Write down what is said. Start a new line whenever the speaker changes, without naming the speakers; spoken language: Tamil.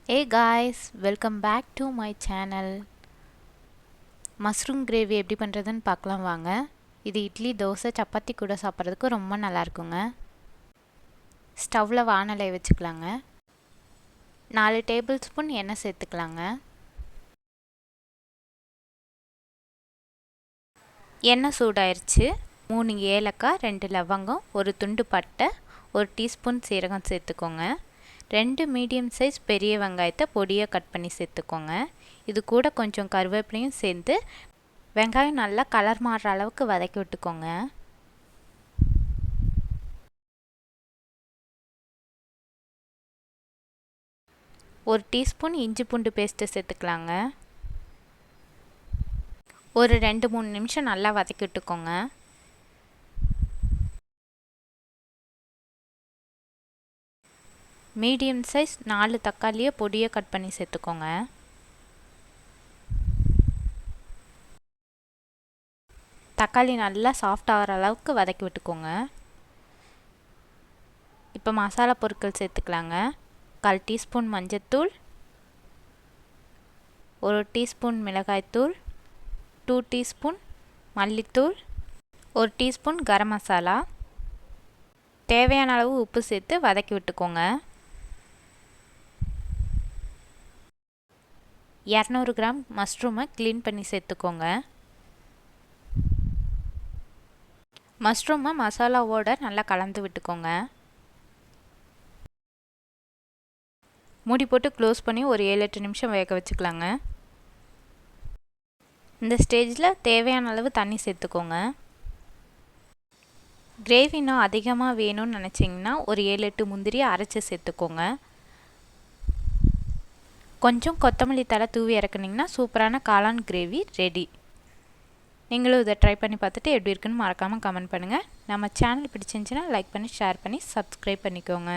Hey guys, welcome back to my channel. Mushroom gravy எப்படி பண்ணுறதுன்னு பார்க்கலாம் வாங்க. இது இட்லி, தோசை, சப்பாத்தி கூட சாப்பிட்றதுக்கு ரொம்ப நல்லா இருக்குங்க. ஸ்டவ்வில் வாணலை வச்சுக்கலாங்க. 4 டேபிள் ஸ்பூன் எண்ணெய் சேர்த்துக்கலாங்க. எண்ணெய் சூடாயிருச்சு. 3 ஏலக்காய், 2 லவங்கம், ஒரு துண்டு பட்டை, 1 டீஸ்பூன் சீரகம் சேர்த்துக்கோங்க. 2 மீடியம் சைஸ் பெரிய வெங்காயத்தை பொடியாக கட் பண்ணி சேர்த்துக்கோங்க. இது கூட கொஞ்சம் கருவேப்பிலையும் சேர்த்து வெங்காயம் நல்லா கலர் மாறுற அளவுக்கு வதக்கி விட்டுக்கோங்க. ஒரு டீஸ்பூன் இஞ்சி பூண்டு பேஸ்ட்டு சேர்த்துக்கலாங்க. ஒரு 2-3 நிமிஷம் நல்லா வதக்கி விட்டுக்கோங்க. மீடியம் சைஸ் 4 தக்காளியை பொடியை கட் பண்ணி சேர்த்துக்கோங்க. தக்காளி நல்லா சாஃப்ட் ஆகிற அளவுக்கு வதக்கி விட்டுக்கோங்க. இப்போ மசாலா பொருட்கள் சேர்த்துக்கலாங்க. 1/4 டீஸ்பூன் மஞ்சள்தூள், 1 டீஸ்பூன் மிளகாய்த்தூள், 2 டீஸ்பூன் மல்லித்தூள், 1 டீஸ்பூன் கரம் மசாலா, தேவையான அளவு உப்பு சேர்த்து வதக்கி விட்டுக்கோங்க. 200 கிராம் மஷ்ரூமை க்ளீன் பண்ணி சேர்த்துக்கோங்க. மஷ்ரூமை மசாலாவோடு நல்லா கலந்து விட்டுக்கோங்க. மூடி போட்டு க்ளோஸ் பண்ணி ஒரு 7-8 நிமிஷம் வேக வச்சுக்கலாங்க. இந்த ஸ்டேஜில் தேவையான அளவு தண்ணி சேர்த்துக்கோங்க. கிரேவி இன்னும் அதிகமாக வேணும்னு நினச்சிங்கன்னா ஒரு 7-8 முந்திரியை அரைச்சி சேர்த்துக்கோங்க. கொஞ்சம் கொத்தமல்லி தழை தூவி இறக்குனிங்கன்னா சூப்பரான காளான் கிரேவி ரெடி. நீங்களும் இதை ட்ரை பண்ணி பார்த்துட்டு எப்படி இருக்குன்னு மறக்காமல் கமெண்ட் பண்ணுங்கள். நம்ம சேனல் பிடிச்சிருந்துச்சின்னா லைக் பண்ணி ஷேர் பண்ணி சப்ஸ்கிரைப் பண்ணிக்கோங்க.